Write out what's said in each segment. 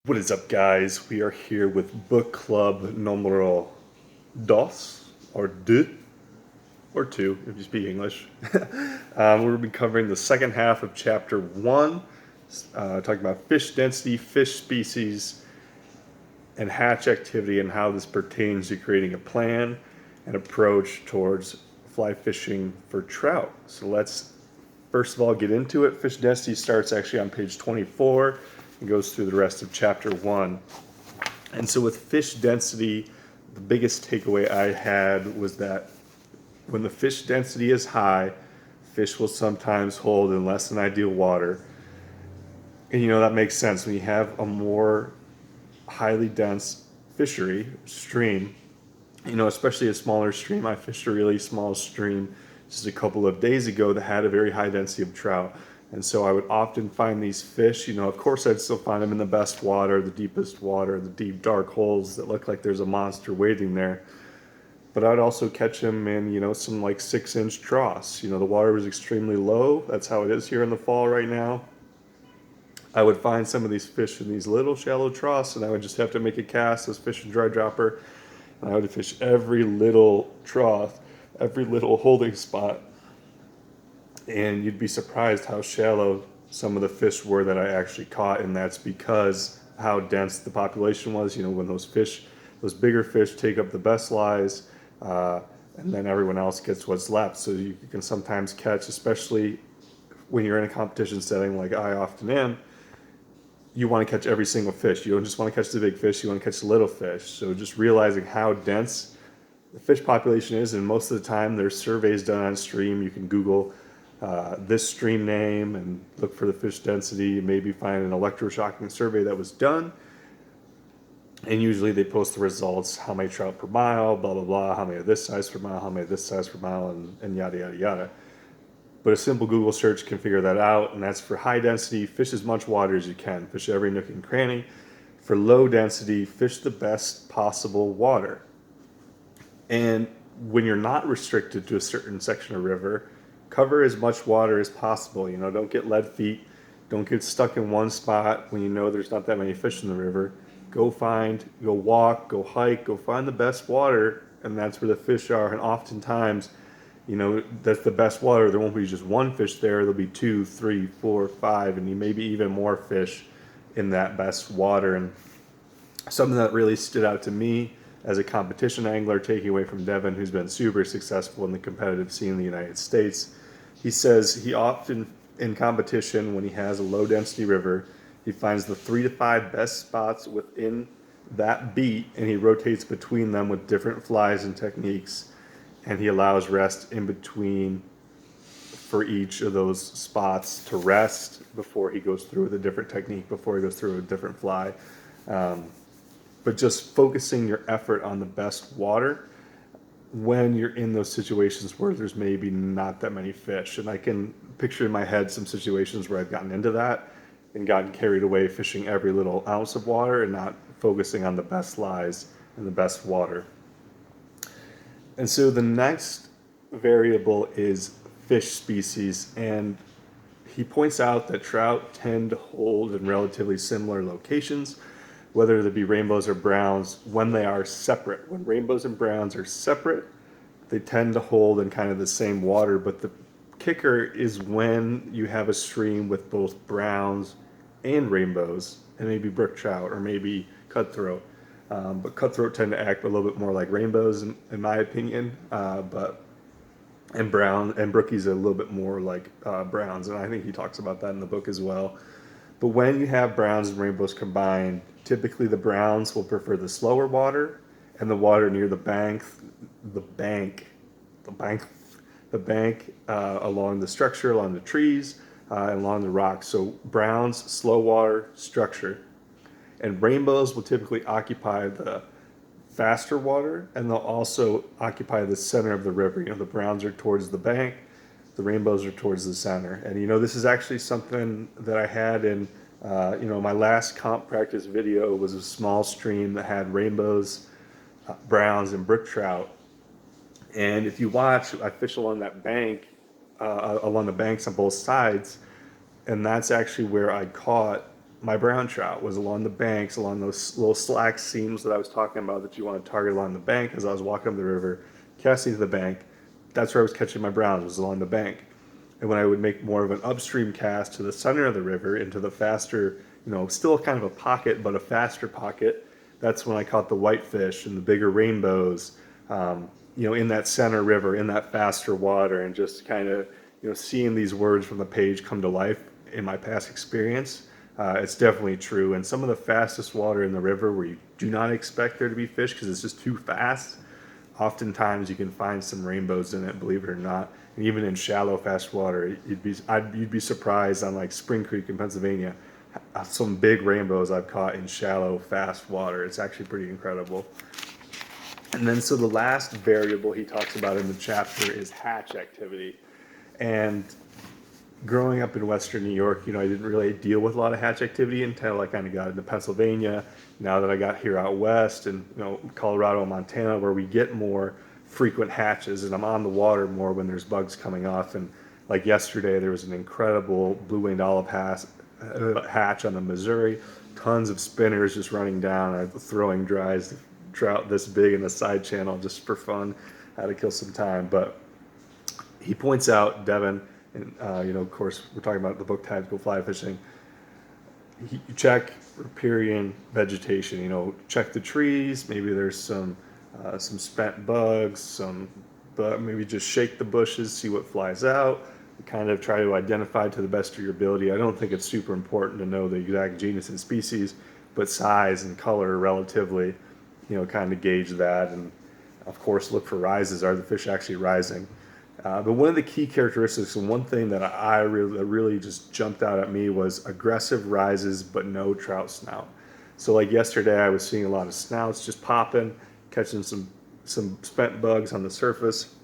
What is up, guys? We are here with book club numero dos, or deux, or two, if you speak English. We'll be covering the second half of chapter one, talking about fish density, fish species, and hatch activity, and how this pertains to creating a plan and approach towards fly fishing for trout. So let's first of all get into it. Fish density starts actually on page 24 and goes through the rest of chapter 1. And so with fish density, the biggest takeaway I had was that when the fish density is high, fish will sometimes hold in less than ideal water. And that makes sense. When you have a more highly dense fishery stream, especially a smaller stream. I fished a really small stream just a couple of days ago that had a very high density of trout. And so I would often find these fish, of course I'd still find them in the best water, the deepest water, the deep dark holes that look like there's a monster waiting there. But I'd also catch them in, some like 6-inch troughs. The water was extremely low. That's how it is here in the fall right now. I would find some of these fish in these little shallow troughs, and I would just have to make a cast as fish and dry dropper. And I would fish every little trough, every little holding spot, and you'd be surprised how shallow some of the fish were that I actually caught, and that's because how dense the population was. When those bigger fish take up the best lies, and then everyone else gets what's left. So you can sometimes catch, especially when you're in a competition setting like I often am, you want to catch every single fish. You don't just want to catch the big fish, you want to catch the little fish. So just realizing how dense the fish population is, and most of the time there's surveys done on stream. You can Google this stream name and look for the fish density, maybe find an electroshocking survey that was done. And usually they post the results, how many trout per mile, blah, blah, blah, how many of this size per mile, how many of this size per mile, and yada, yada, yada. But a simple Google search can figure that out, and that's for high density. Fish as much water as you can. Fish every nook and cranny. For low density, fish the best possible water. And when you're not restricted to a certain section of river, cover as much water as possible. Don't get lead feet. Don't get stuck in one spot when there's not that many fish in the river. Go walk, go hike, go find the best water, and that's where the fish are. And oftentimes, that's the best water. There won't be just one fish there. There'll be 2, 3, 4, 5, and maybe even more fish in that best water. And something that really stood out to me as a competition angler, taking away from Devin, who's been super successful in the competitive scene in the United States, he says he often, in competition, when he has a low density river, he finds the 3 to 5 best spots within that beat, and he rotates between them with different flies and techniques. And he allows rest in between for each of those spots to rest before he goes through with a different technique, before he goes through a different fly. But just focusing your effort on the best water when you're in those situations where there's maybe not that many fish. And I can picture in my head some situations where I've gotten into that and gotten carried away fishing every little ounce of water and not focusing on the best lies and the best water. And so the next variable is fish species, and he points out that trout tend to hold in relatively similar locations, whether they be rainbows or browns, when they are separate. When rainbows and browns are separate, they tend to hold in kind of the same water, but the kicker is when you have a stream with both browns and rainbows, and maybe brook trout or maybe cutthroat. But cutthroat tend to act a little bit more like rainbows, in my opinion. And brookies are a little bit more like browns, and I think he talks about that in the book as well. But when you have browns and rainbows combined, typically the browns will prefer the slower water, and the water near the bank along the structure, along the trees, and along the rocks. So browns, slow water, structure. And rainbows will typically occupy the faster water, and they'll also occupy the center of the river. The browns are towards the bank, the rainbows are towards the center. And this is actually something that I had in, my last comp practice video was a small stream that had rainbows, browns, and brook trout. And if you watch, I fish along that bank, along the banks on both sides, and that's actually where I caught my brown trout was along the banks, along those little slack seams that I was talking about that you want to target along the bank. As I was walking up the river, casting to the bank, that's where I was catching my browns, was along the bank. And when I would make more of an upstream cast to the center of the river into the faster, still kind of a pocket, but a faster pocket, that's when I caught the whitefish and the bigger rainbows, in that center river, in that faster water, and just kind of, seeing these words from the page come to life in my past experience. It's definitely true. And some of the fastest water in the river where you do not expect there to be fish because it's just too fast, oftentimes you can find some rainbows in it, believe it or not. And even in shallow, fast water, you'd be surprised on like Spring Creek in Pennsylvania, some big rainbows I've caught in shallow, fast water. It's actually pretty incredible. And then so the last variable he talks about in the chapter is hatch activity. And growing up in Western New York, I didn't really deal with a lot of hatch activity until I kind of got into Pennsylvania. Now that I got here out west and Colorado and Montana, where we get more frequent hatches, and I'm on the water more when there's bugs coming off. And like yesterday, there was an incredible blue-winged olive hatch on the Missouri. Tons of spinners just running down. I'm throwing dries trout this big in the side channel just for fun. Had to kill some time, but he points out, Devin, and of course, we're talking about the book Tactical Fly Fishing. You check riparian vegetation. Check the trees. Maybe there's some spent bugs. Maybe just shake the bushes, see what flies out. Kind of try to identify to the best of your ability. I don't think it's super important to know the exact genus and species, but size and color relatively, kind of gauge that. And of course, look for rises. Are the fish actually rising? But one of the key characteristics, and one thing that that really just jumped out at me, was aggressive rises but no trout snout. So like yesterday, I was seeing a lot of snouts just popping, catching some spent bugs on the surface.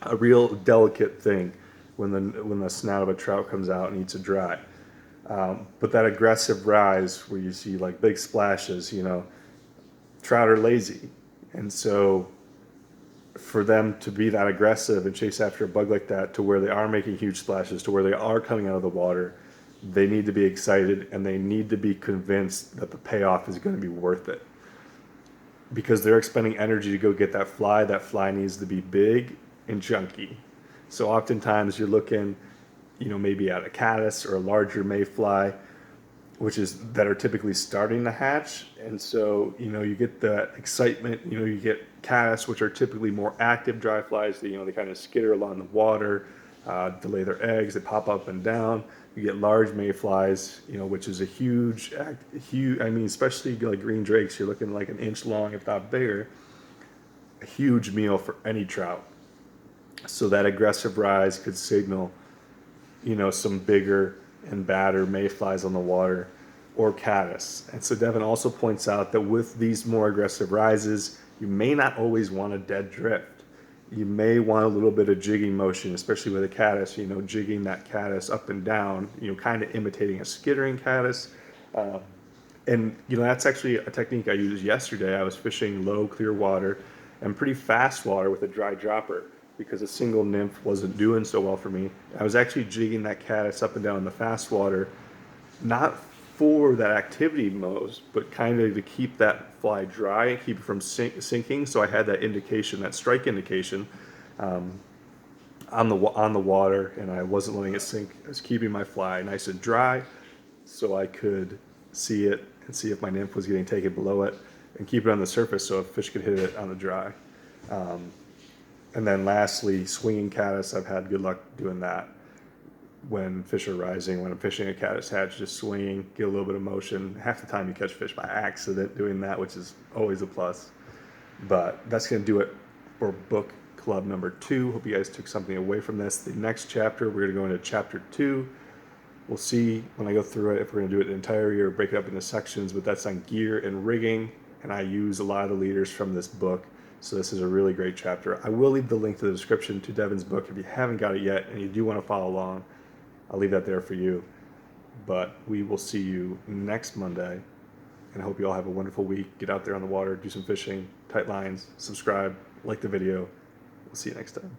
A real delicate thing when the snout of a trout comes out and eats a dry. But that aggressive rise where you see like big splashes, trout are lazy, and so for them to be that aggressive and chase after a bug like that, to where they are making huge splashes, to where they are coming out of the water, they need to be excited and they need to be convinced that the payoff is going to be worth it. Because they're expending energy to go get that fly needs to be big and chunky. So oftentimes you're looking, maybe at a caddis or a larger mayfly, that are typically starting to hatch. And so, you get that excitement, you get caddis, which are typically more active dry flies. They kind of skitter along the water, to lay their eggs, they pop up and down. You get large mayflies, which is a huge, especially like green drakes, you're looking like an inch long, if not bigger, a huge meal for any trout. So that aggressive rise could signal, some bigger and badder mayflies on the water, or caddis. And so Devin also points out that with these more aggressive rises, you may not always want a dead drift. You may want a little bit of jigging motion, especially with a caddis, jigging that caddis up and down, kind of imitating a skittering caddis. And that's actually a technique I used yesterday. I was fishing low, clear water and pretty fast water with a dry dropper, because a single nymph wasn't doing so well for me. I was actually jigging that caddis up and down in the fast water, not for that activity mode, but kind of to keep that fly dry and keep it from sinking. So I had that indication, that strike indication, on the water, and I wasn't letting it sink. I was keeping my fly nice and dry, so I could see it and see if my nymph was getting taken below it, and keep it on the surface so a fish could hit it on the dry. And then lastly, swinging caddis, I've had good luck doing that when fish are rising. When I'm fishing a caddis hatch, just swinging, get a little bit of motion. Half the time you catch fish by accident doing that, which is always a plus. But that's going to do it for book club number 2. Hope you guys took something away from this. The next chapter, we're going to go into chapter 2. We'll see when I go through it if we're going to do it entirely or break it up into sections, but that's on gear and rigging, and I use a lot of the leaders from this book. So this is a really great chapter. I will leave the link to the description to Devin's book if you haven't got it yet and you do want to follow along. I'll leave that there for you. But we will see you next Monday, and I hope you all have a wonderful week. Get out there on the water, do some fishing, tight lines, subscribe, like the video. We'll see you next time.